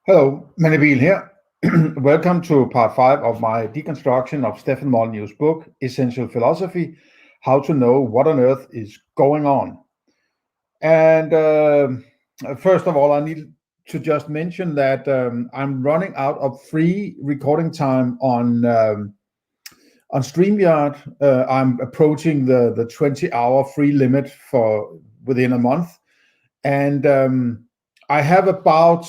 Hello, Mandibil here. Welcome to part 5 of my deconstruction of Stefan Molyneux' book, Essential Philosophy, How to Know What on Earth is Going On. And first of all, I need to just mention that I'm running out of free recording time on StreamYard. I'm approaching the 20-hour free limit for within a month. And I have about,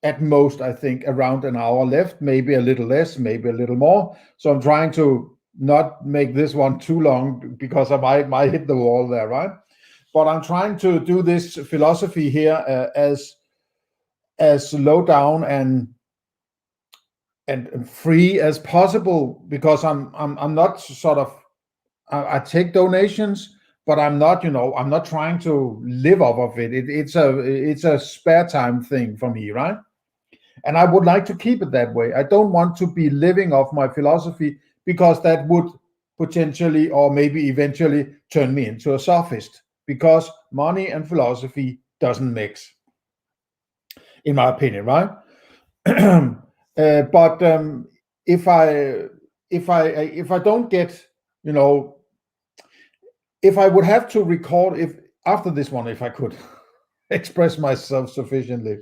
at most, I think, around an hour left, maybe a little less, maybe a little more. So I'm trying to not make this one too long because I might hit the wall there, right? But I'm trying to do this philosophy here as low down and free as possible, because I'm not sort of, I take donations, but I'm not trying to live off of it. It's a spare time thing for me, right? And I would like to keep it that way. I don't want to be living off my philosophy, because that would potentially, or maybe eventually, turn me into a sophist, because money and philosophy doesn't mix, in my opinion, right? But if I don't get, if I would have to record, if after this one, if I could express myself sufficiently,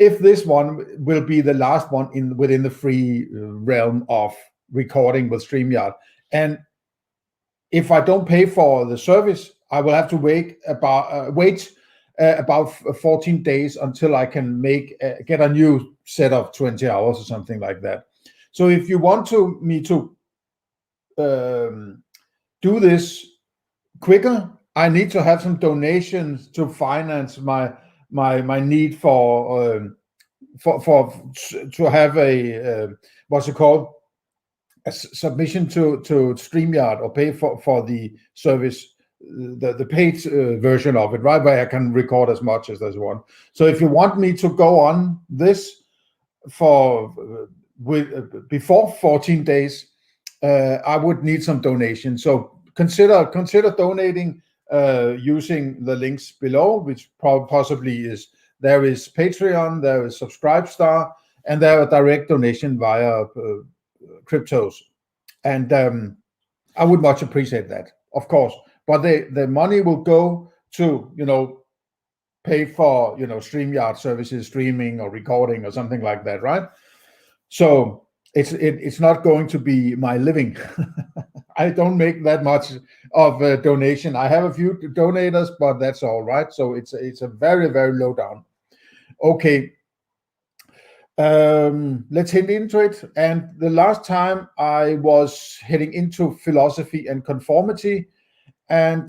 if this one will be the last one within the free realm of recording with StreamYard, and if I don't pay for the service, I will have to wait about 14 days until I can get a new set of 20 hours or something like that. So if you want me to do this quicker, I need to have some donations to finance my need to have a what's it called, a submission to StreamYard, or pay for the service, the paid version of it, right, where I can record as much as I want. So if you want me to go on this before 14 days, I would need some donations. So consider donating using the links below, which possibly is, there is Patreon, there is Subscribestar, and there are direct donation via cryptos. And I would much appreciate that, of course. But the money will go to, pay for, StreamYard services, streaming or recording or something like that, right? So it's not going to be my living. I don't make that much of a donation. I have a few donators, but that's all, right? So it's a very, very low down. Okay, let's hit into it. And the last time I was heading into philosophy and conformity, or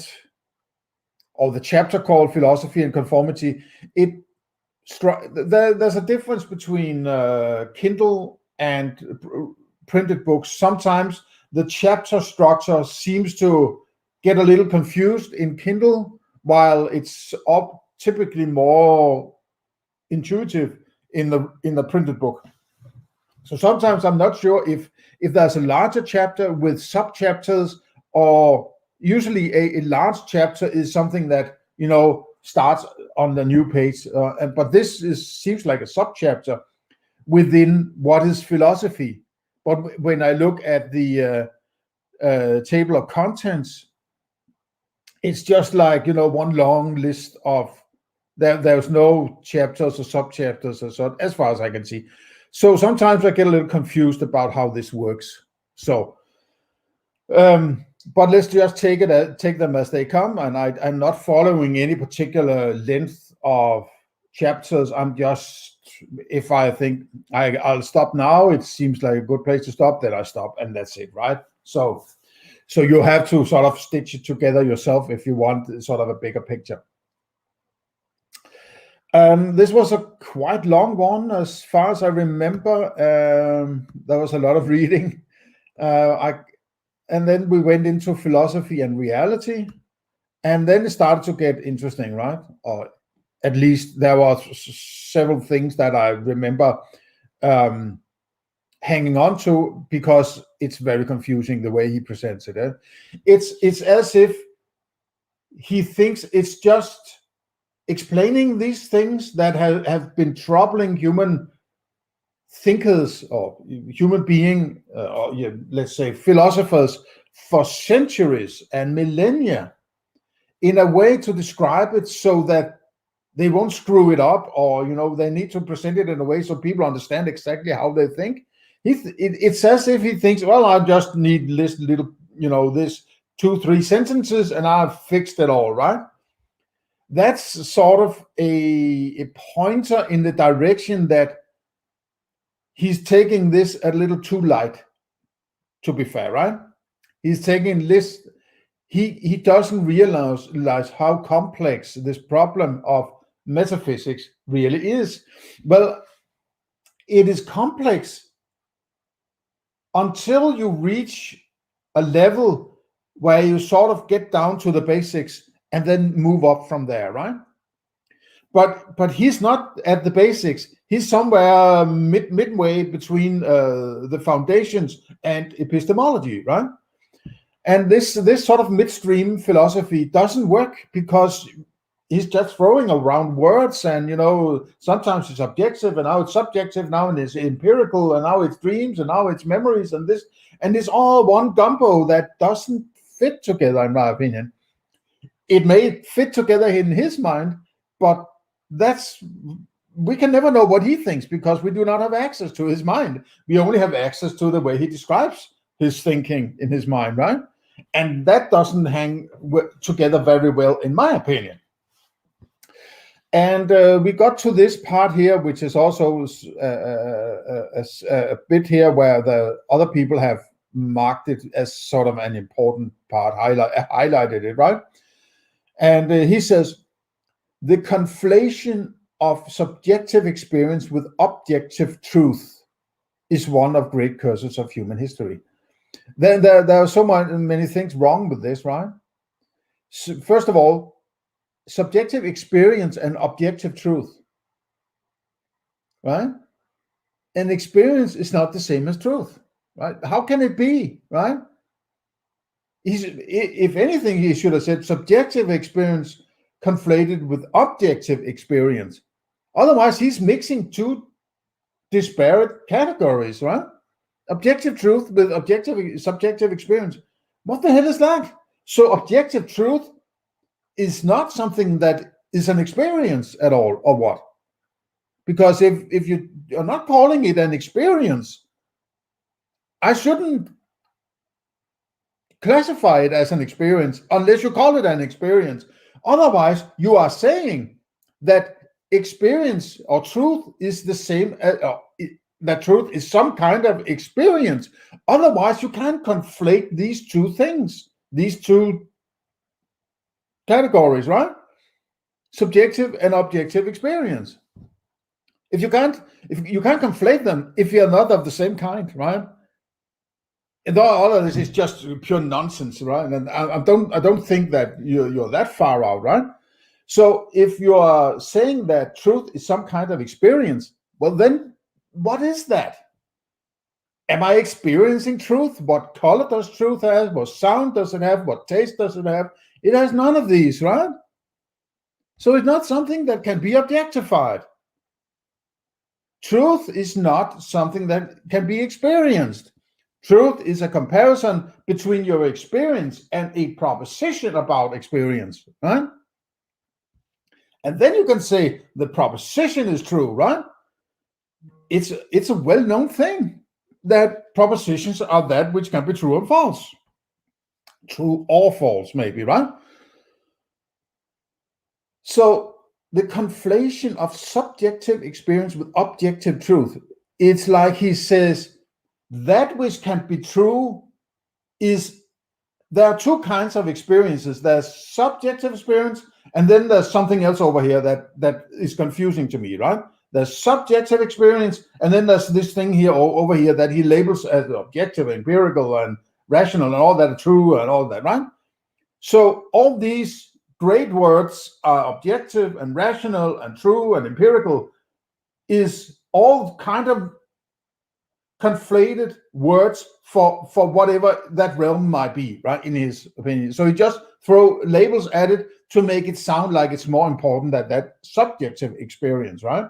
the chapter called Philosophy and Conformity, there's a difference between Kindle and printed books. Sometimes the chapter structure seems to get a little confused in Kindle, while it's typically more intuitive in the printed book. So sometimes I'm not sure if there's a larger chapter with sub-chapters, or usually a large chapter is something that starts on the new page, but this seems like a sub-chapter within what is philosophy. But when I look at the table of contents, it's just like one long list of, there's no chapters or sub-chapters or so, as far as I can see. So sometimes I get a little confused about how this works. So but let's just take them as they come, and I'm not following any particular length of chapters. I'm just, if I think I'll stop now, it seems like a good place to stop, then I stop, and that's it, right? So you have to sort of stitch it together yourself if you want sort of a bigger picture. This was a quite long one, as far as I remember. There was a lot of reading. And then we went into philosophy and reality, and then it started to get interesting, right? Or at least there were several things that I remember hanging on to, because it's very confusing the way he presents it. It's as if he thinks it's just explaining these things that have been troubling human thinkers or human being, or let's say philosophers, for centuries and millennia, in a way to describe it so that they won't screw it up, or they need to present it in a way so people understand exactly how they think. It's as if he thinks, well, I just need this little, this 2-3 sentences and I've fixed it all, right? That's sort of a pointer in the direction that he's taking this a little too light, to be fair, right? He's taking this, he doesn't realize how complex this problem of metaphysics really is. Well, it is complex until you reach a level where you sort of get down to the basics and then move up from there, right? But he's not at the basics. He's somewhere midway between the foundations and epistemology, right? And this sort of midstream philosophy doesn't work because he's just throwing around words, and sometimes it's objective, and now it's subjective, now it's empirical, and now it's dreams, and now it's memories, and this, and it's all one gumbo that doesn't fit together, in my opinion. It may fit together in his mind, but we can never know what he thinks because we do not have access to his mind. We only have access to the way he describes his thinking in his mind, right? And that doesn't hang together very well, in my opinion. And we got to this part here, which is also a bit here where the other people have marked it as sort of an important part, highlighted it, right? And he says, the conflation of subjective experience with objective truth is one of great curses of human history. Then there are so many things wrong with this, right? So first of all, subjective experience and objective truth, right? And experience is not the same as truth, right? How can it be, right? If anything, he should have said subjective experience conflated with objective experience. Otherwise, he's mixing two disparate categories, right? Objective truth with subjective experience. What the hell is that? So objective truth is not something that is an experience at all, or what? Because if you are not calling it an experience, I shouldn't classify it as an experience unless you call it an experience. Otherwise, you are saying that experience or truth is the same, that truth is some kind of experience. Otherwise, you can't conflate these two things, these two categories, right? Subjective and objective experience. If you can't conflate them if you're not of the same kind, right? And all of this is just pure nonsense, right? And I don't think that you're that far out, right? So if you are saying that truth is some kind of experience, well then, what is that? Am I experiencing truth? What color does truth have? What sound does it have? What taste does it have? It has none of these, right? So it's not something that can be objectified. Truth is not something that can be experienced. Truth is a comparison between your experience and a proposition about experience, right? And then you can say the proposition is true, right? It's a well-known thing that propositions are that which can be true and false. True or false, maybe, right? So the conflation of subjective experience with objective truth, it's like he says, that which can be true is, there are two kinds of experiences. There's subjective experience, and then there's something else over here that is confusing to me, right? There's subjective experience, and then there's this thing here over here that he labels as objective, empirical, and rational, and all that are true, and all that, right? So all these great words are objective and rational and true and empirical, is all kind of conflated words for whatever that realm might be, right, in his opinion. So he just throw labels at it to make it sound like it's more important than that subjective experience, right?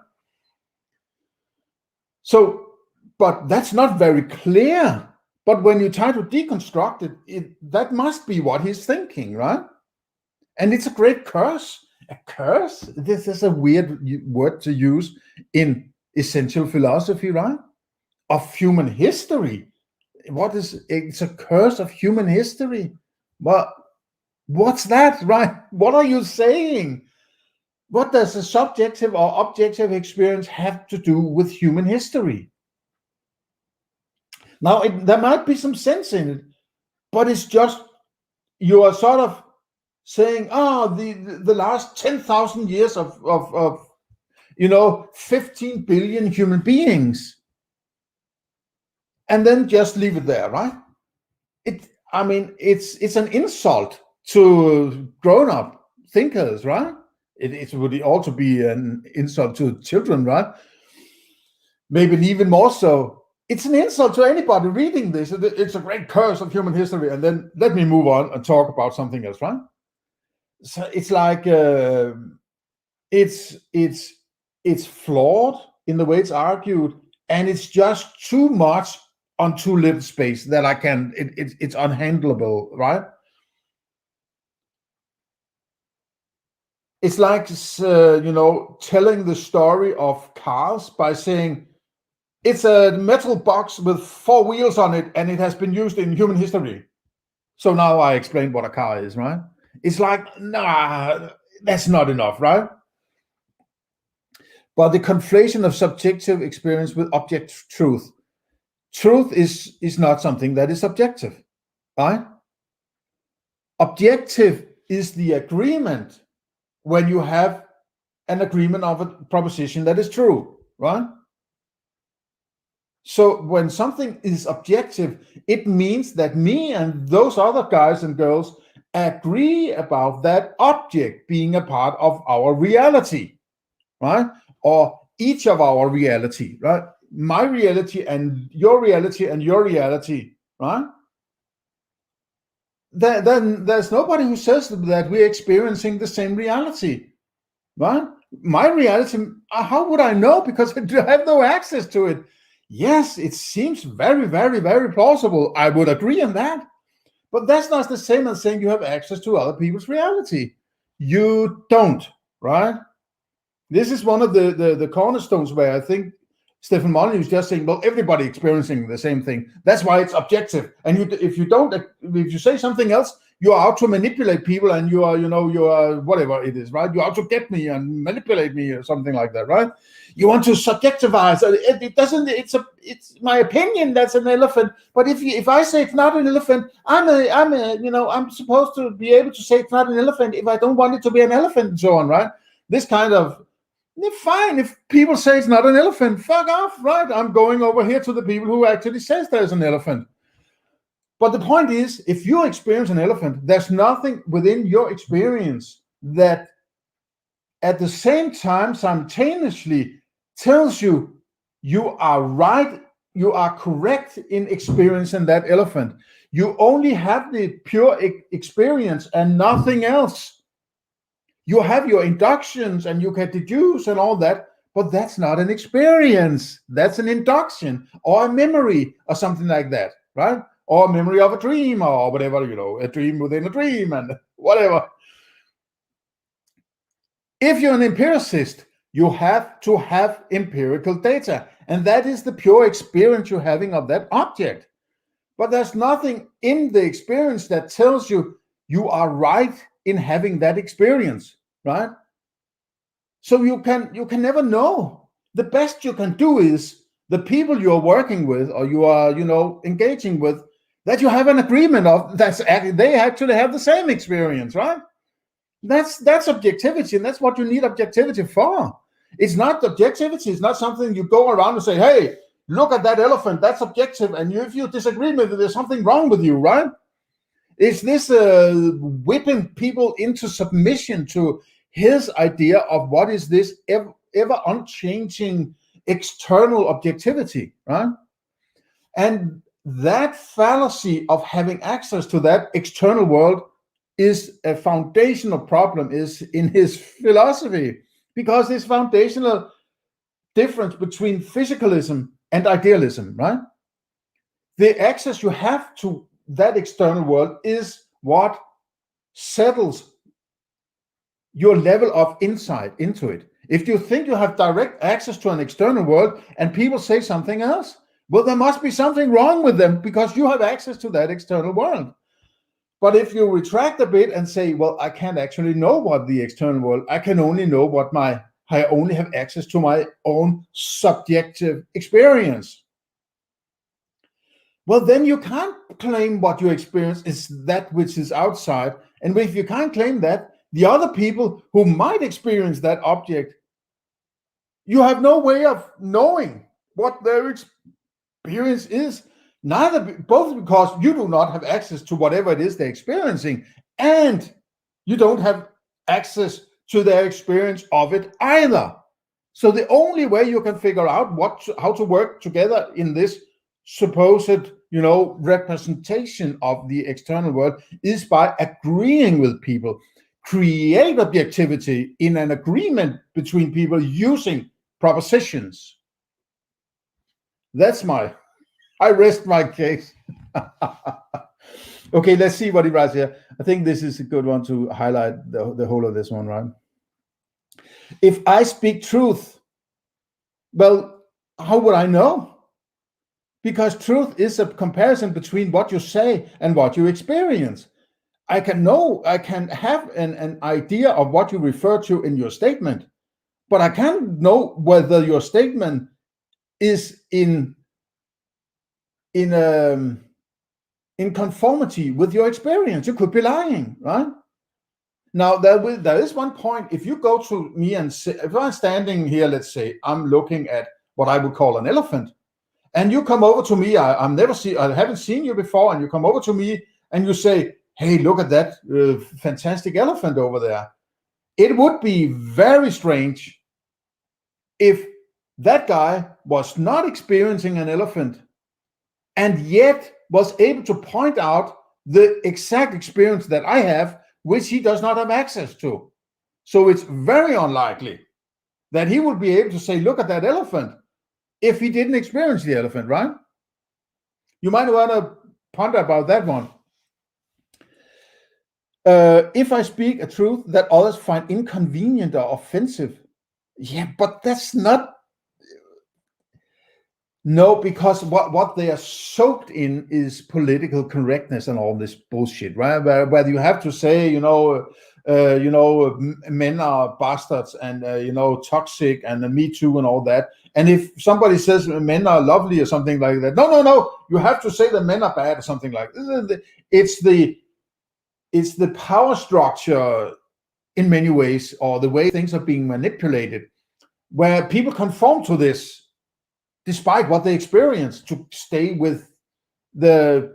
So, but that's not very clear. But when you try to deconstruct it, that must be what he's thinking, right? And it's a great curse. A curse? This is a weird word to use in essential philosophy, right? Of human history. It's a curse of human history. Well, what's that, right? What are you saying? What does a subjective or objective experience have to do with human history? Now, there might be some sense in it, but it's just, you are sort of saying, the last 10,000 years of 15 billion human beings, and then just leave it there, right? It's an insult to grown-up thinkers, right? It would also be an insult to children, right? Maybe even more so. It's an insult to anybody reading this. It's a great curse of human history, and then let me move on and talk about something else, right? So it's like it's flawed in the way it's argued, and it's just too much on too little space that it's unhandleable, right? It's like telling the story of cars by saying it's a metal box with 4 wheels on it, and it has been used in human history. So now I explained what a car is, right? It's like, nah, that's not enough, right? But the conflation of subjective experience with objective truth. Truth is not something that is subjective, right? Objective is the agreement when you have an agreement of a proposition that is true, right? So when something is objective, it means that me and those other guys and girls agree about that object being a part of our reality, right? Or each of our reality, right? My reality and your reality, right? Then there's nobody who says that we're experiencing the same reality, right? My reality, how would I know? Because I have no access to it. Yes, it seems very, very, very plausible. I would agree on that. But that's not the same as saying you have access to other people's reality. You don't, right? This is one of the cornerstones where I think Stefan Molyneux is just saying, well, everybody experiencing the same thing. That's why it's objective. And if you say something else, you are out to manipulate people, and you are whatever it is, right? You're out to get me and manipulate me or something like that, right? You want to subjectivize. It's my opinion that's an elephant. But if I say it's not an elephant, I'm supposed to be able to say it's not an elephant if I don't want it to be an elephant and so on, right? This kind of, fine, if people say it's not an elephant, fuck off, right? I'm going over here to the people who actually says there's an elephant. But the point is, if you experience an elephant, there's nothing within your experience that at the same time simultaneously tells you you are right, you are correct in experiencing that elephant. You only have the pure experience and nothing else. You have your inductions and you can deduce and all that, but that's not an experience. That's an induction or a memory or something like that, right? Or a memory of a dream or whatever, a dream within a dream and whatever. If you're an empiricist, you have to have empirical data, and that is the pure experience you're having of that object. But there's nothing in the experience that tells you you are right in having that experience, right? So you can never know. The best you can do is the people you're working with or you are, engaging with, that you have an agreement of they actually have the same experience, right? That's objectivity, and that's what you need objectivity for. It's not objectivity. It's not something you go around and say, hey, look at that elephant. That's objective. And if you disagree with it, there's something wrong with you, right? It's this whipping people into submission to his idea of what is this ever unchanging external objectivity, right? And that fallacy of having access to that external world is a foundational problem is in his philosophy, because his foundational difference between physicalism and idealism, right? The access you have to that external world is what settles your level of insight into it. If you think you have direct access to an external world and people say something else, well, there must be something wrong with them because you have access to that external world. But if you retract a bit and say, well, I can't actually know what the external world, I can only know what I only have access to my own subjective experience. Well, then you can't claim what you experience is that which is outside. And if you can't claim that, the other people who might experience that object, you have no way of knowing what their experience is. Both because you do not have access to whatever it is they're experiencing, and you don't have access to their experience of it either. So the only way you can figure out how to work together in this supposed, representation of the external world is by agreeing with people. Create objectivity in an agreement between people using propositions. I rest my case. Okay, let's see what he writes here. I think this is a good one to highlight the whole of this one, right? If I speak truth, well, how would I know? Because truth is a comparison between what you say and what you experience. I can have an idea of what you refer to in your statement, but I can't know whether your statement is in conformity with your experience. You could be lying, right? Now, there is one point. If you go to me and say, if I'm standing here, let's say I'm looking at what I would call an elephant, and you come over to me, I haven't seen you before, and you come over to me and you say, hey, look at that fantastic elephant over there. It would be very strange if that guy was not experiencing an elephant and yet was able to point out the exact experience that I have, which he does not have access to. So it's very unlikely that he would be able to say, look at that elephant, if he didn't experience the elephant, right? You might want to ponder about that one. If I speak a truth that others find inconvenient or offensive, yeah, but that's not. No, because what they are soaked in is political correctness and all this bullshit, right? Where you have to say, men are bastards and toxic and Me Too and all that. And if somebody says men are lovely or something like that, no, you have to say that men are bad or something like that. It's the power structure in many ways, or the way things are being manipulated, where people conform to this despite what they experience to stay with the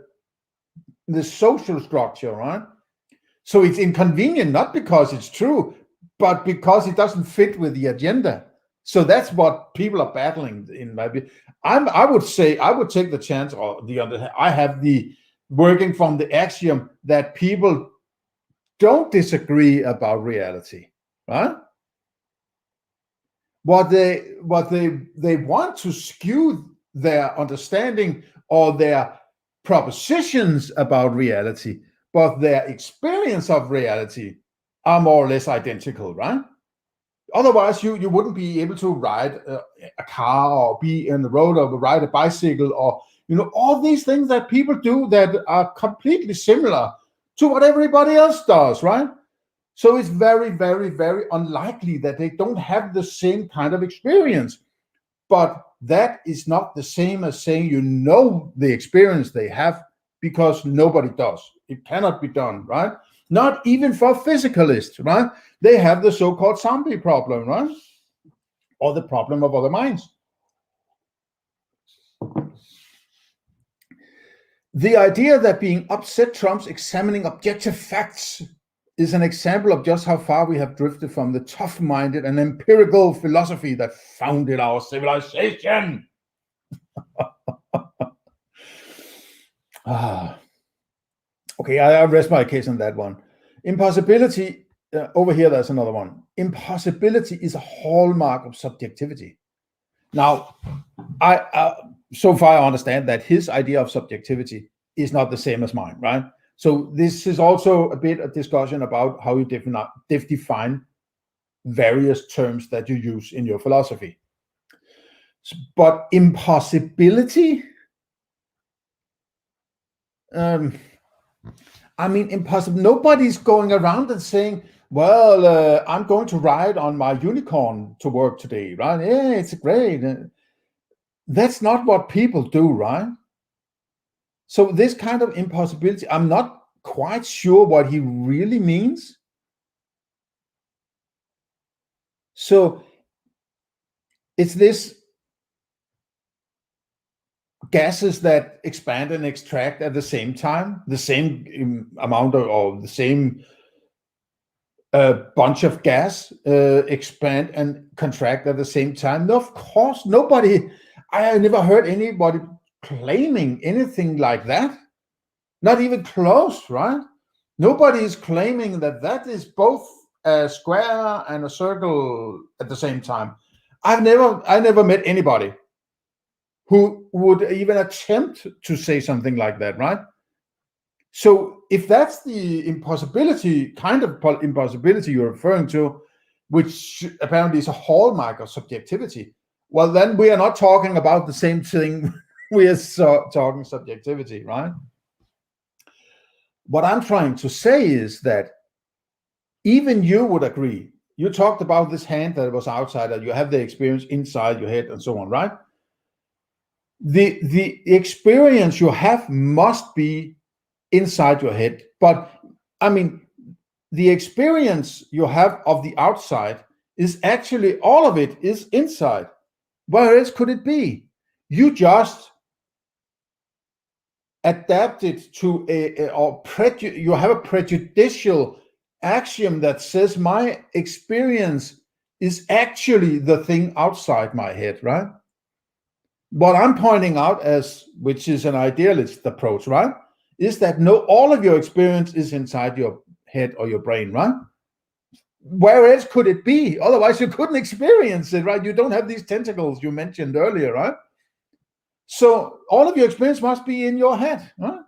social structure, right? So it's inconvenient, not because it's true, but because it doesn't fit with the agenda. So that's what people are battling in my view. I would say I would take the chance, or the other. I have the working from the axiom that people don't disagree about reality, right? What they want to skew their understanding or their propositions about reality, but their experience of reality are more or less identical, right? Otherwise, you wouldn't be able to ride a car or be in the road or ride a bicycle or all these things that people do that are completely similar to what everybody else does, right? So it's very, very, very unlikely that they don't have the same kind of experience. But that is not the same as saying the experience they have, because nobody does. It cannot be done, right? Not even for physicalists, right? They have the so-called zombie problem, right? Or the problem of other minds. The idea that being upset trumps examining objective facts is an example of just how far we have drifted from the tough-minded and empirical philosophy that founded our civilization. Okay, I rest my case on that one. Impossibility, over here there's another one. Impossibility is a hallmark of subjectivity. Now, so far I understand that his idea of subjectivity is not the same as mine, right? So this is also a bit of discussion about how you define various terms that you use in your philosophy. But impossibility, I mean, impossible. Nobody's going around and saying, well, I'm going to ride on my unicorn to work today, right? Yeah, it's great. That's not what people do, right? So this kind of impossibility, I'm not quite sure what he really means. So it's this gases that expand and extract at the same time, the same amount of, or the same bunch of gas expand and contract at the same time. No, of course, nobody, I have never heard anybody claiming anything like that. Not even close, right? Nobody is claiming that that is both a square and a circle at the same time. I never met anybody who would even attempt to say something like that, right? So if that's the impossibility, kind of impossibility you're referring to, which apparently is a hallmark of subjectivity, well, then we are not talking about the same thing. We are talking subjectivity, right? What I'm trying to say is that even you would agree. You talked about this hand that was outside, that you have the experience inside your head and so on, right? The experience you have must be inside your head. But I mean, the experience you have of the outside is actually, all of it is inside. Where else could it be? You just adapted to you have a prejudicial axiom that says my experience is actually the thing outside my head, right? What I'm pointing out, as which is an idealist approach, right, is that no, all of your experience is inside your head or your brain, right? Where else could it be? Otherwise, you couldn't experience it, right? You don't have these tentacles you mentioned earlier, right? So all of your experience must be in your head, right?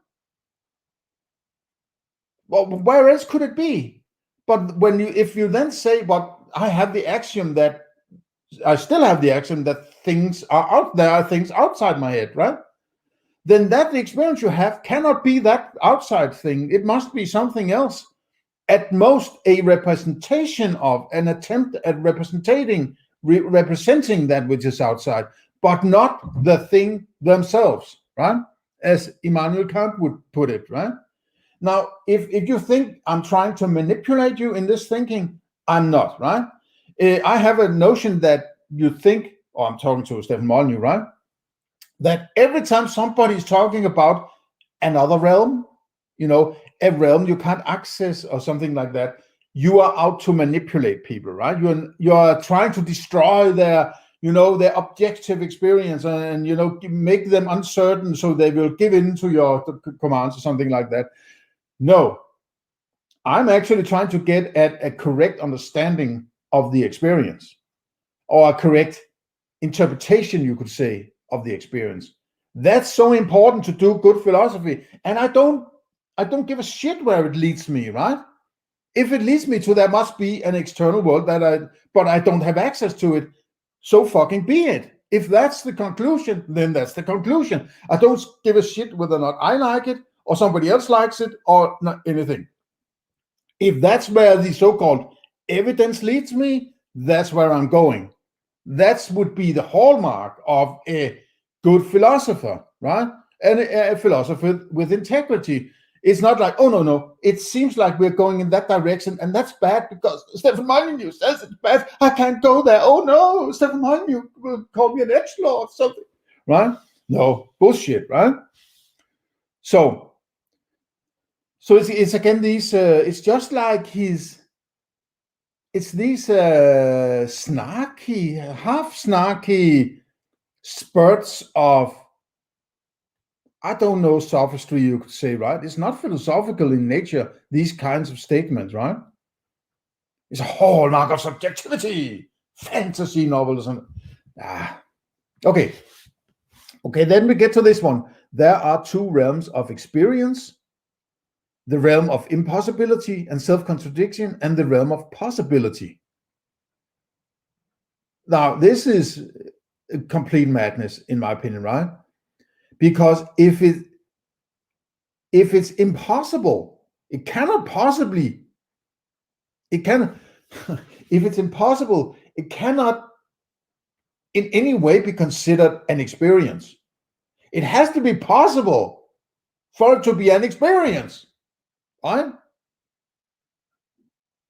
Well, where else could it be? But if you then say, "But I have the axiom that I still have the axiom that things are out there, are things outside my head," right? Then that experience you have cannot be that outside thing. It must be something else. At most, a representation of, an attempt at representing that which is outside, but not the thing themselves, right? As Immanuel Kant would put it, right? Now, if you think I'm trying to manipulate you in this thinking, I'm not, right? I have a notion that you think, or I'm talking to Stefan Molyneux, right? That every time somebody is talking about another realm, a realm you can't access or something like that, you are out to manipulate people, right? You are trying to destroy their objective experience and make them uncertain so they will give in to your commands or something like that. No, I'm actually trying to get at a correct understanding of the experience, or a correct interpretation, you could say, of the experience. That's so important to do good philosophy. And I don't give a shit where it leads me, right? If it leads me to, there must be an external world but I don't have access to it, so fucking be it. If that's the conclusion, then that's the conclusion. I don't give a shit whether or not I like it, or somebody else likes it, or not anything. If that's where the so-called evidence leads me, that's where I'm going. That would be the hallmark of a good philosopher, right? And a philosopher with integrity. It's not like, oh, no, it seems like we're going in that direction, and that's bad because Stefan Molyneux says it's bad. I can't go there. Oh, no, Stefan Molyneux will call me an edgelord or something, right? No, bullshit, right? So it's again these, it's just like it's these half snarky spurts of I don't know sophistry, you could say, right? It's not philosophical in nature, these kinds of statements, right? It's a hallmark of subjectivity, fantasy novels. Okay, then we get to this one. There are two realms of experience, the realm of impossibility and self-contradiction, and the realm of possibility. Now, this is complete madness, in my opinion, right? Because if it's impossible, it cannot possibly, if it's impossible, it cannot in any way be considered an experience. It has to be possible for it to be an experience, right?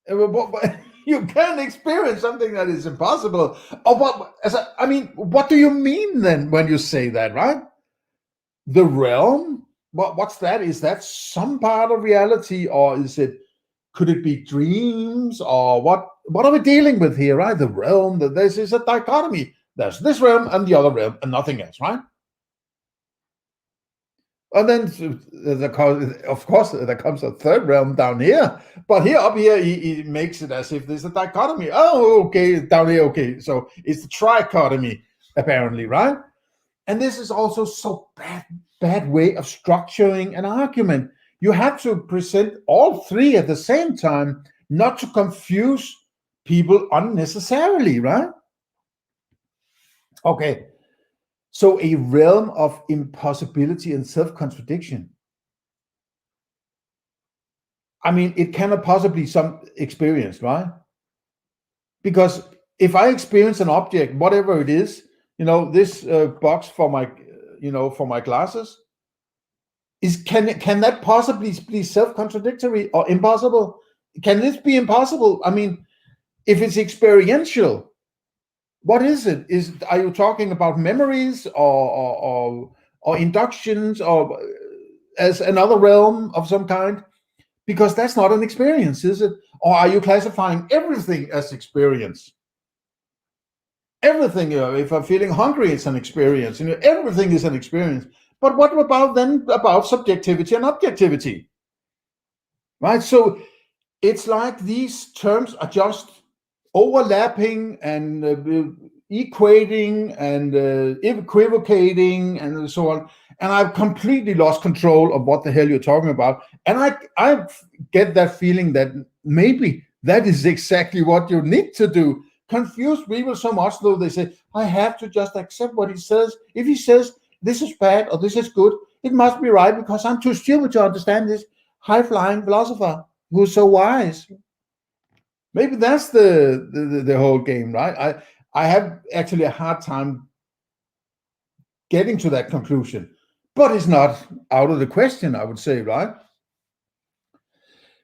You can experience something that is impossible. What do you mean then when you say that, right? The realm, what's that? Is that some part of reality, or could it be dreams, or what are we dealing with here, right? The realm, this is a dichotomy. There's this realm and the other realm and nothing else, right? And then, of course, there comes a third realm down here. But up here, he makes it as if there's a dichotomy. Oh, okay, down here, okay. So it's the trichotomy, apparently, right? And this is also so bad way of structuring an argument. You have to present all three at the same time, not to confuse people unnecessarily, right? Okay. So a realm of impossibility and self-contradiction. I mean, it cannot possibly some experience, right? Because if I experience an object, whatever it is, this box for my glasses, can that possibly be self-contradictory or impossible? Can this be impossible? I mean, if it's experiential, what is it? Are you talking about memories or inductions, or as another realm of some kind? Because that's not an experience, is it? Or are you classifying everything as experience? Everything, if I'm feeling hungry, it's an experience. Everything is an experience. But what about subjectivity and objectivity? Right? So it's like these terms are just overlapping and equating and equivocating and so on. And I've completely lost control of what the hell you're talking about. And I get that feeling that maybe that is exactly what you need to do. Confuse people so much, though, they say, I have to just accept what he says. If he says this is bad or this is good, it must be right because I'm too stupid to understand this high-flying philosopher who's so wise. Maybe that's the whole game, right? I have actually a hard time getting to that conclusion, but it's not out of the question, I would say, right?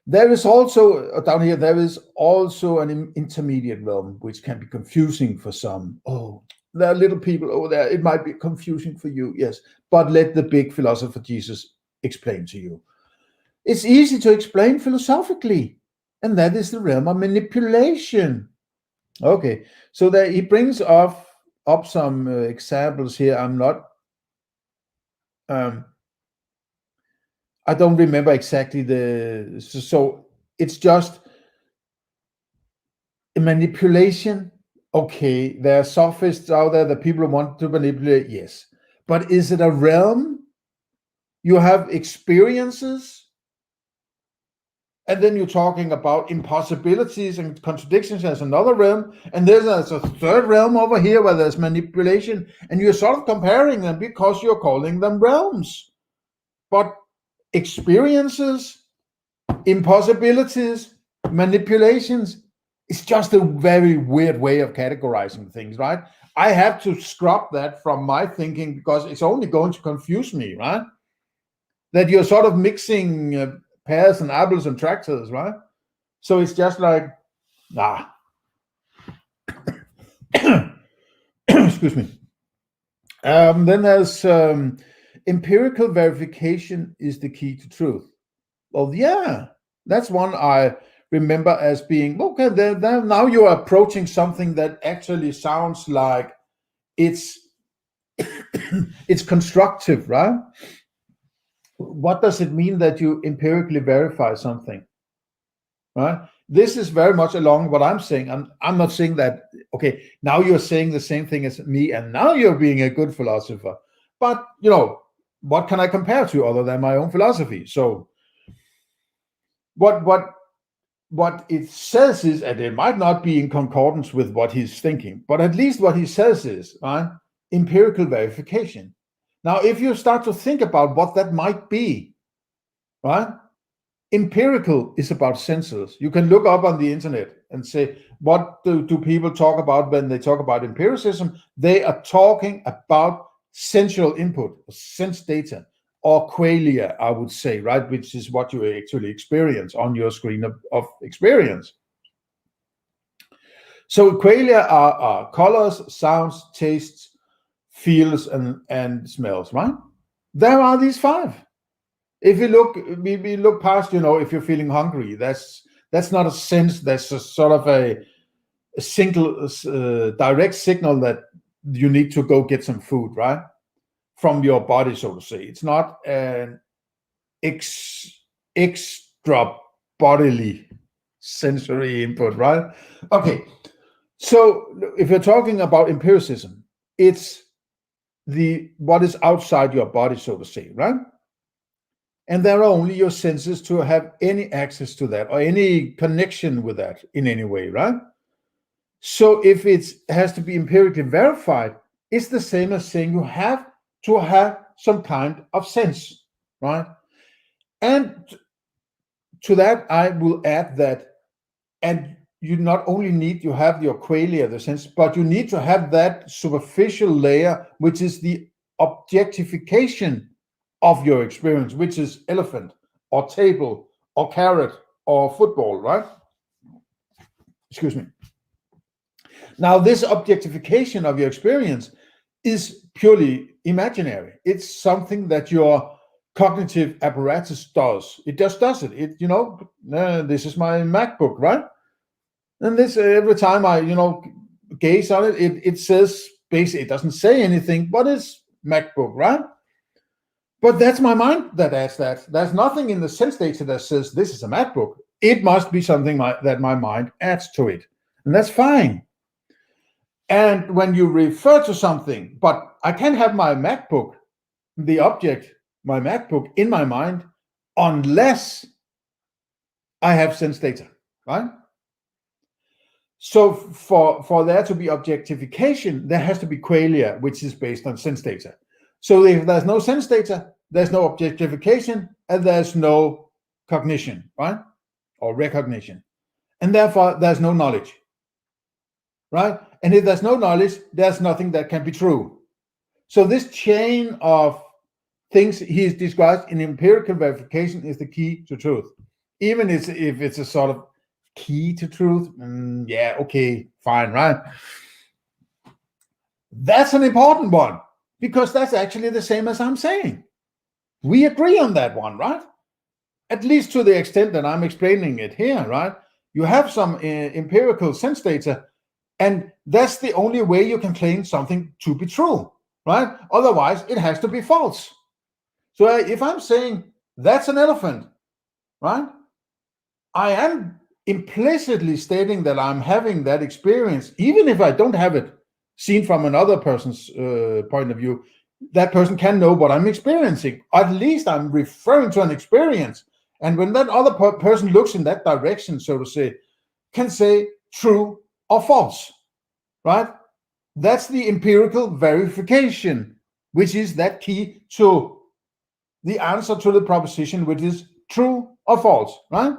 There is also, down here, there is also an intermediate realm, which can be confusing for some. Oh, there are little people over there. It might be confusing for you, yes, but let the big philosopher Jesus explain to you. It's easy to explain philosophically, and that is the realm of manipulation. Okay, so there he brings up some examples here. I don't remember exactly so it's just a manipulation. Okay, there are sophists out there that people want to manipulate, yes. But is it a realm? You have experiences, and then you're talking about impossibilities and contradictions as another realm, and there's a third realm over here where there's manipulation, and you're sort of comparing them because you're calling them realms. But experiences, impossibilities, manipulations, it's just a very weird way of categorizing things, right? I have to scrub that from my thinking because it's only going to confuse me, right? That you're sort of mixing pears and apples and tractors, right? So it's just like, excuse me. Then there's empirical verification is the key to truth. Well, yeah, that's one I remember as being, okay, now you're approaching something that actually sounds like it's constructive, right? what does it mean that you empirically verify something, right? This is very much along what I'm saying. I'm not saying that, okay, now you're saying the same thing as me, and now you're being a good philosopher. But, what can I compare to other than my own philosophy? So what it says is, and it might not be in concordance with what he's thinking, but at least what he says is, right, empirical verification. Now, if you start to think about what that might be, right, empirical is about senses. You can look up on the internet and say, what do people talk about when they talk about empiricism? They are talking about sensual input, sense data, or qualia, I would say, right, which is what you actually experience on your screen of experience. So qualia are colors, sounds, tastes, feels, and smells, right? There are these 5. If you look, we look past, if you're feeling hungry, that's not a sense. That's a sort of a single direct signal that you need to go get some food, right, from your body, so to say. It's not an extra bodily sensory input, right? Okay, so if you're talking about empiricism, it's what is outside your body, so to say, right? And there are only your senses to have any access to that or any connection with that in any way, right? So if it has to be empirically verified, it's the same as saying you have to have some kind of sense, right? And to that, I will add that, and you not only need to have your qualia, the sense, but you need to have that superficial layer, which is the objectification of your experience, which is elephant or table or carrot or football, right? Excuse me. Now, this objectification of your experience is purely imaginary. It's something that your cognitive apparatus does. It just does it. This is my MacBook, right? And this, every time I, gaze on it, it says, basically, it doesn't say anything, but it's MacBook, right? But that's my mind that adds that. There's nothing in the sense data that says this is a MacBook. It must be something that my mind adds to it. And that's fine. And when you refer to something, but I can have my MacBook, the object, my MacBook, in my mind, unless I have sense data, right? So for there to be objectification, there has to be qualia, which is based on sense data. So if there's no sense data, there's no objectification, and there's no cognition, right? Or recognition. And therefore, there's no knowledge, right? And if there's no knowledge, there's nothing that can be true. So this chain of things he describes in empirical verification is the key to truth. Even if it's a sort of key to truth, yeah, okay, fine, right? That's an important one, because that's actually the same as I'm saying. We agree on that one, right? At least to the extent that I'm explaining it here, right? You have some empirical sense data, and that's the only way you can claim something to be true, right? Otherwise, it has to be false. So if I'm saying that's an elephant, right? I am implicitly stating that I'm having that experience, even if I don't have it seen from another person's point of view. That person can know what I'm experiencing. At least I'm referring to an experience. And when that other person looks in that direction, so to say, can say true or false, right? That's the empirical verification, which is that key to the answer to the proposition, which is true or false, right?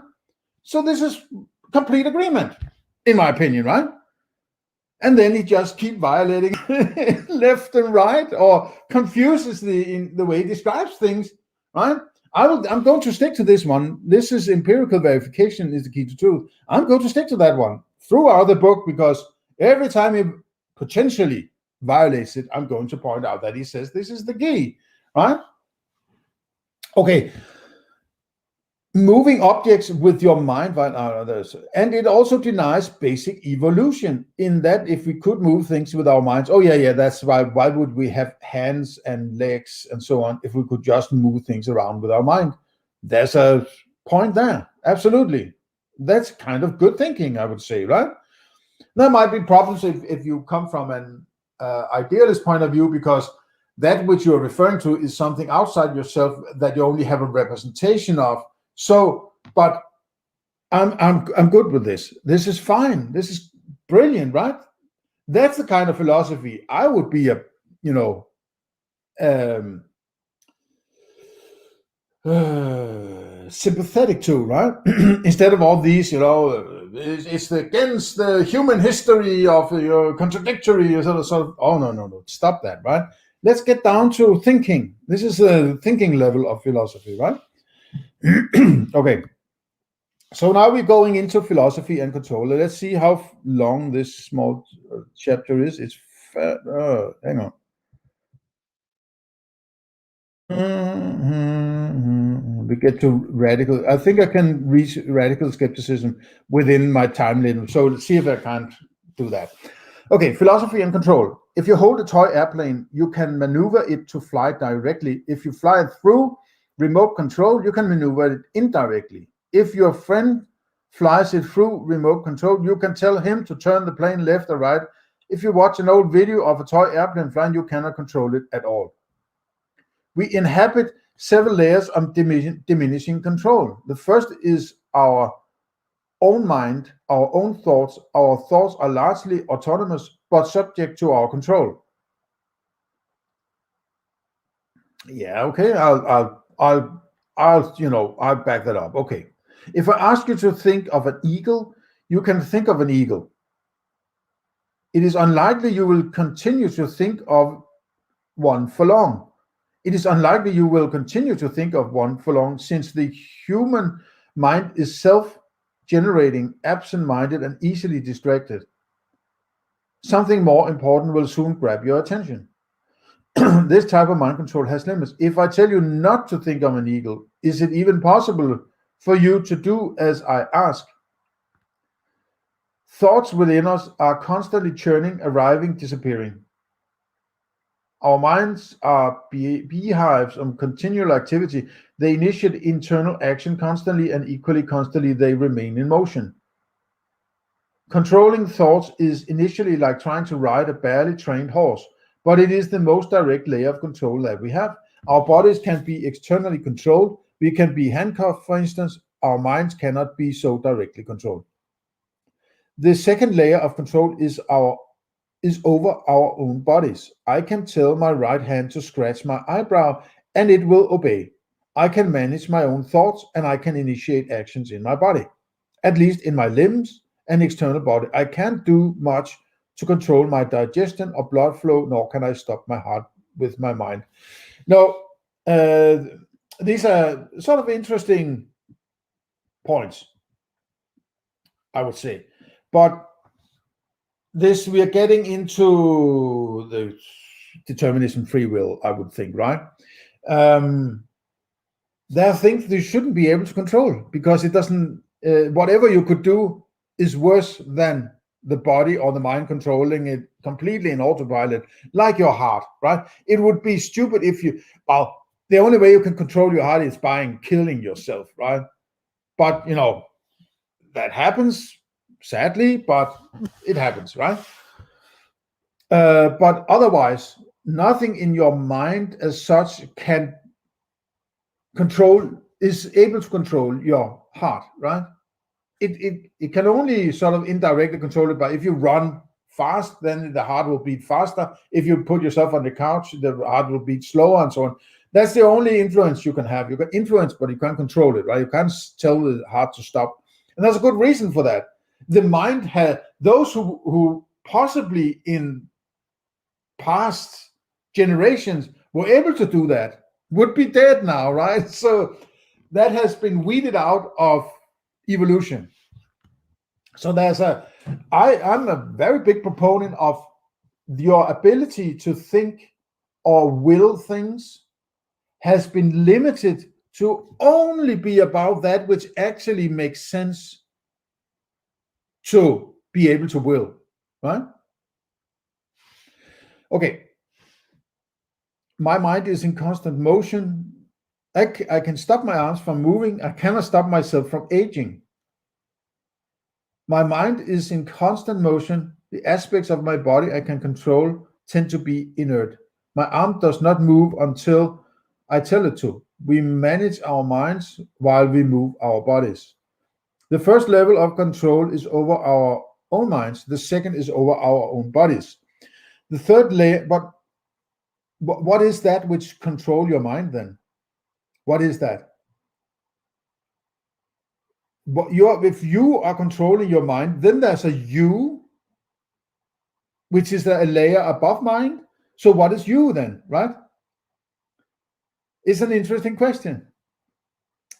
So this is complete agreement, in my opinion, right? And then he just keep violating left and right, or confuses in the way he describes things, right? I'm going to stick to this one. This is empirical verification is the key to truth. I'm going to stick to that one throughout the book, because every time he potentially violates it, I'm going to point out that he says this is the key, right? Okay. moving objects with your mind while others. And it also denies basic evolution in that if we could move things with our minds, oh yeah, that's why would we have hands and legs and so on if we could just move things around with our mind? There's a point there. Absolutely. That's kind of good thinking, I would say, right? There might be problems if you come from an idealist point of view, because that which you're referring to is something outside yourself that you only have a representation of. So, but I'm good with this. This is fine. This is brilliant, right? That's the kind of philosophy I would be sympathetic to, right? Instead of all these, it's against the human history of your contradictory sort of. Oh no, stop that, right? Let's get down to thinking. This is a thinking level of philosophy, right? Okay. So now we're going into philosophy and control. Let's see how long this small chapter is. It's hang on. We get to radical. I think I can reach radical skepticism within my time limit. So let's see if I can't do that. Okay, philosophy and control. If you hold a toy airplane, you can maneuver it to fly directly. If you fly it through remote control, you can maneuver it indirectly. If your friend flies it through remote control, you can tell him to turn the plane left or right. If you watch an old video of a toy airplane flying, you cannot control it at all. We inhabit several layers of diminishing control. The first is our own mind, our own thoughts. Our thoughts are largely autonomous, but subject to our control. Yeah, okay. I'll back that up. Okay. If I ask you to think of an eagle, you can think of an eagle. It is unlikely you will continue to think of one for long. It is unlikely you will continue to think of one for long, since the human mind is self-generating, absent-minded, and easily distracted. Something more important will soon grab your attention. This type of mind control has limits. If I tell you not to think of an eagle, is it even possible for you to do as I ask? Thoughts within us are constantly churning, arriving, disappearing. Our minds are beehives of continual activity. They initiate internal action constantly, and equally constantly they remain in motion. Controlling thoughts is initially like trying to ride a barely trained horse, but it is the most direct layer of control that we have. Our bodies can be externally controlled. We can be handcuffed, for instance. Our minds cannot be so directly controlled. The second layer of control is over our own bodies. I can tell my right hand to scratch my eyebrow, and it will obey. I can manage my own thoughts, and I can initiate actions in my body, at least in my limbs and external body. I can't do much to control my digestion or blood flow, nor can I stop my heart with my mind. Now, these are sort of interesting points, I would say. But this, we are getting into the determinism, free will, I would think, right? There are things you shouldn't be able to control, because it doesn't, whatever you could do is worse than the body or the mind controlling it completely in autopilot, like your heart, right? It would be stupid if the only way you can control your heart is by killing yourself, right? But, that happens, sadly, but it happens, right? But otherwise, nothing in your mind as such is able to control your heart, right? It can only sort of indirectly control it, but if you run fast, then the heart will beat faster. If you put yourself on the couch, the heart will beat slower, and so on. That's the only influence you can have. You can influence, but you can't control it, right? You can't tell the heart to stop. And there's a good reason for that. The mind had those who possibly in past generations were able to do that would be dead now, right? So that has been weeded out of evolution. So I'm a very big proponent of your ability to think or will things has been limited to only be about that which actually makes sense to be able to will, right? Okay. My mind is in constant motion. I can stop my arms from moving. I cannot stop myself from aging. My mind is in constant motion. The aspects of my body I can control tend to be inert. My arm does not move until I tell it to. We manage our minds while we move our bodies. The first level of control is over our own minds. The second is over our own bodies. The third layer, but what is that which control your mind then? What is that? If you are controlling your mind, then there's a you, which is a layer above mind. So what is you then, right? It's an interesting question.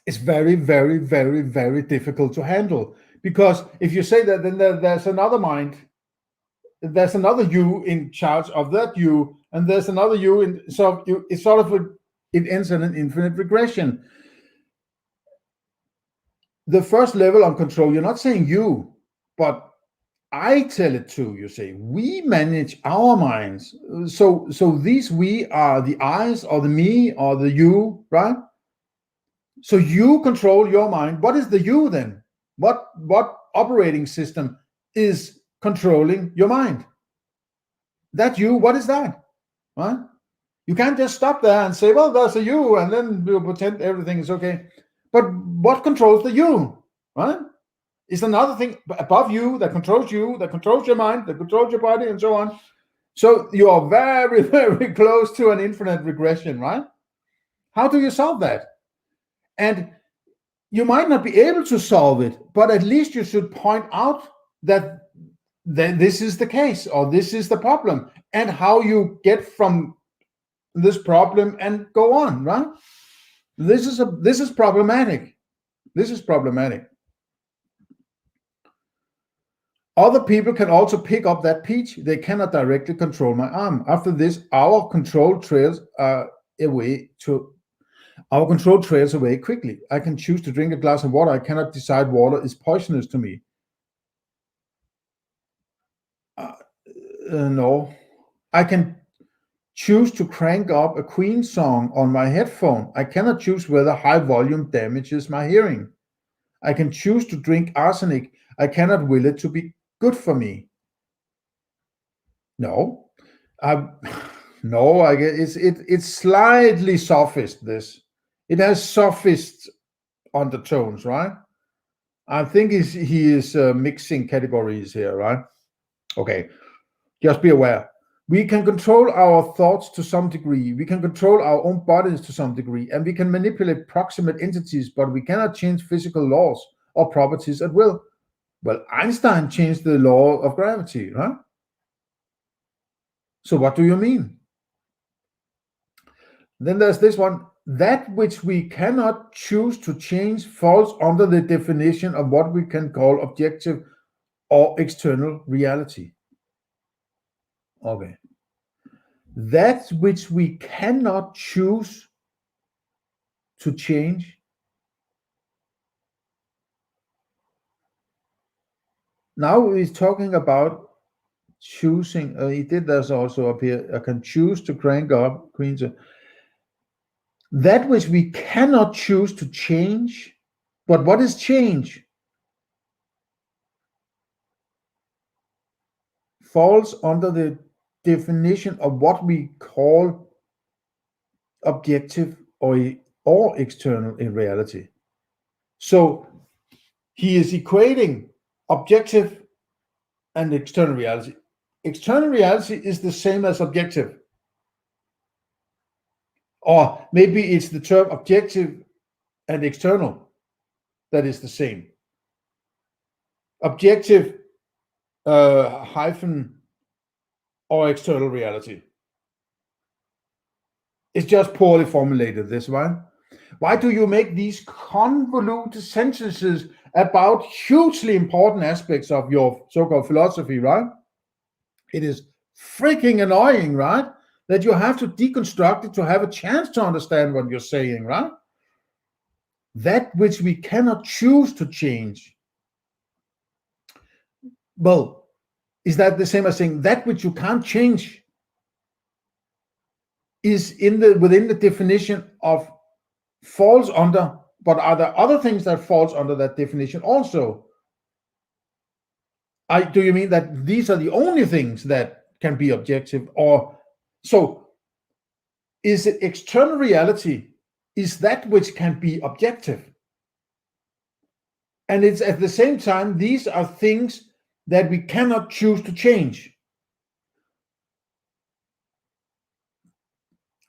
It's very, very, very, very difficult to handle, because if you say that, then there's another mind, there's another you in charge of that you, and there's another you in, so it's sort of it ends in an infinite regression. The first level of control, you're not saying you, but I tell it to, you say, we manage our minds. So these we are the eyes or the me or the you, right? So you control your mind. What is the you then? What operating system is controlling your mind? That you, what is that? Right? You can't just stop there and say, well, there's a you, and then we'll pretend everything is okay. But what controls the you? Right? Is another thing above you that controls your mind, that controls your body, and so on. So you are very, very close to an infinite regression, right? How do you solve that? And you might not be able to solve it, but at least you should point out that this is the case, or this is the problem, and how you get from this problem and go on, right? This is problematic. This is problematic. Other people can also pick up that pitch. They cannot directly control my arm. After this, our control trails away quickly. I can choose to drink a glass of water. I cannot decide water is poisonous to me. No. I can choose to crank up a Queen song on my headphone. I cannot choose whether high volume damages my hearing. I can choose to drink arsenic. I cannot will it to be good for me. No. No, I guess it's slightly sophist, this. It has sophist undertones, right? I think he is mixing categories here, right? Okay, just be aware. We can control our thoughts to some degree. We can control our own bodies to some degree, and we can manipulate proximate entities, but we cannot change physical laws or properties at will. Well, Einstein changed the law of gravity, right? So what do you mean? Then there's this one. That which we cannot choose to change falls under the definition of what we can call objective or external reality. Okay. That which we cannot choose to change. Now he's talking about choosing. He did this also up here. I can choose to crank up Queen's. That which we cannot choose to change. But what is change? Falls under the definition of what we call objective or external in reality. So he is equating objective and external reality. External reality is the same as objective. Or maybe it's the term objective and external that is the same. Objective hyphen or external reality. It's just poorly formulated, this one. Why do you make these convoluted sentences about hugely important aspects of your so-called philosophy, right? It is freaking annoying, right? That you have to deconstruct it to have a chance to understand what you're saying, right? that which we cannot choose to change. Well, is that the same as saying that which you can't change is within the definition of falls under, but are there other things that falls under that definition also? Do you mean that these are the only things that can be objective? Or so is it external reality is that which can be objective? And it's at the same time, these are things that we cannot choose to change.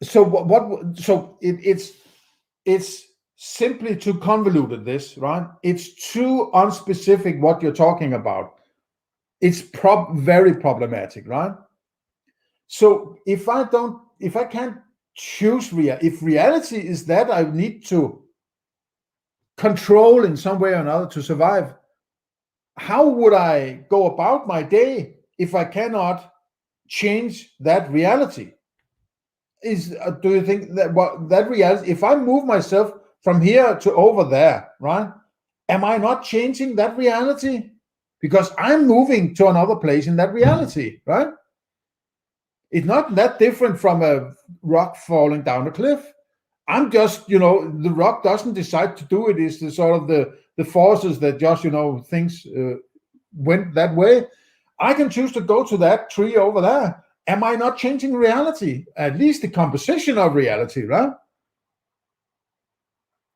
So it's simply too convoluted, this, right? It's too unspecific what you're talking about. It's very problematic, right? So if I can't choose if reality is that I need to control in some way or another to survive, how would I go about my day if I cannot change that reality? Do you think that that reality, if I move myself from here to over there, right, am I not changing that reality? Because I'm moving to another place in that reality, right? It's not that different from a rock falling down a cliff. I'm just, the rock doesn't decide to do it. It's the sort of the forces that just, things went that way. I can choose to go to that tree over there. Am I not changing reality? At least the composition of reality, right?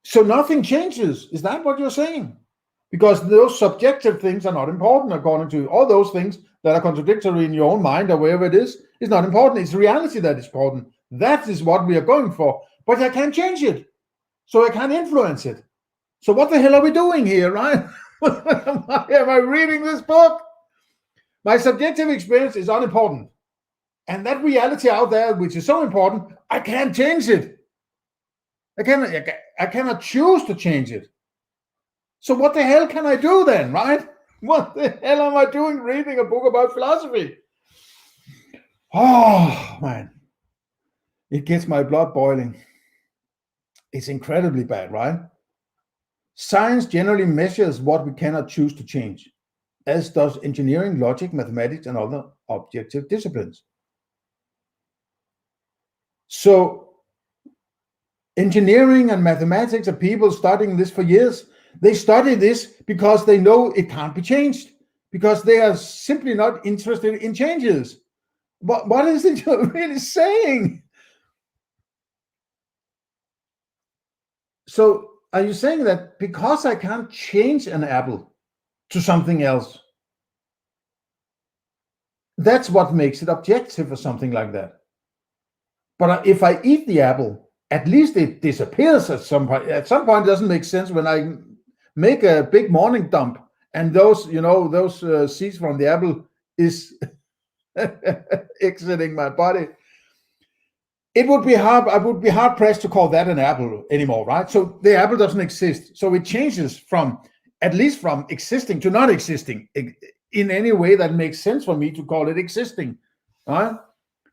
So nothing changes. Is that what you're saying? Because those subjective things are not important according to you. All those things that are contradictory in your own mind or wherever it is not important. It's reality that is important. That is what we are going for. But I can't change it. So I can't influence it. So what the hell are we doing here, right? Am I reading this book? My subjective experience is unimportant. And that reality out there, which is so important, I can't change it. I cannot choose to change it. So what the hell can I do then, right? What the hell am I doing reading a book about philosophy? Oh, man. It gets my blood boiling. It's incredibly bad, right? Science generally measures what we cannot choose to change, as does engineering, logic, mathematics, and other objective disciplines. So engineering and mathematics are people studying this for years. They study this because they know it can't be changed, because they are simply not interested in changes. What is it you're really saying? So are you saying that because I can't change an apple to something else, that's what makes it objective or something like that? But if I eat the apple, at least it disappears at some point. At some point, it doesn't make sense when I make a big morning dump and those seeds from the apple is exiting my body. It would be hard. I would be hard pressed to call that an apple anymore, right? So the apple doesn't exist. So it changes from existing to not existing in any way that makes sense for me to call it existing, right?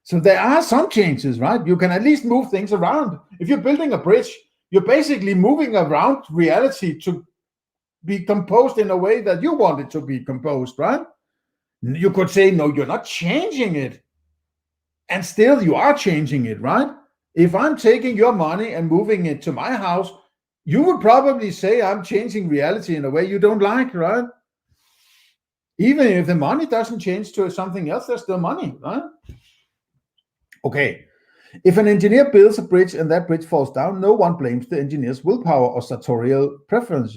So there are some changes, right? You can at least move things around. If you're building a bridge, you're basically moving around reality to be composed in a way that you want it to be composed, right? You could say, no, you're not changing it. And still you are changing it, right? If I'm taking your money and moving it to my house, you would probably say I'm changing reality in a way you don't like, right? Even if the money doesn't change to something else, there's still money, right? Okay. If an engineer builds a bridge and that bridge falls down, no one blames the engineer's willpower or sartorial preference.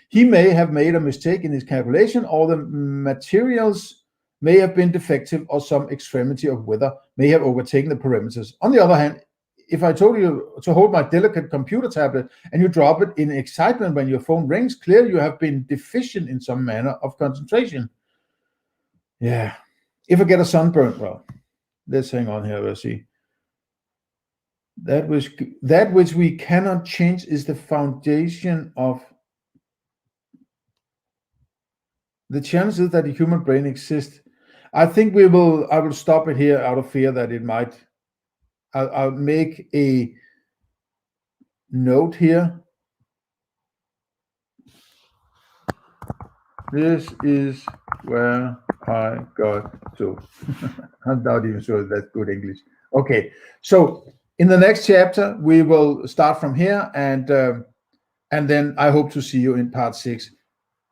He may have made a mistake in his calculation, or the materials may have been defective, or some extremity of weather may have overtaken the parameters. On the other hand, if I told you to hold my delicate computer tablet and you drop it in excitement when your phone rings, clearly you have been deficient in some manner of concentration. Yeah. If I get a sunburn, well, let's hang on here, we'll see. That which we cannot change is the foundation of the chances that the human brain exists. I think I will stop it here out of fear that it might. I'll make a note here. This is where I got to. I'm not even sure that's good English. Okay, so in the next chapter we will start from here, and then I hope to see you in part 6.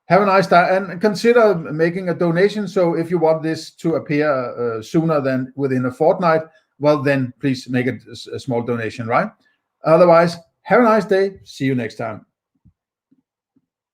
Have a nice day, and consider making a donation. So if you want this to appear sooner than within a fortnight, well, then please make a small donation, right? Otherwise, have a nice day. See you next time.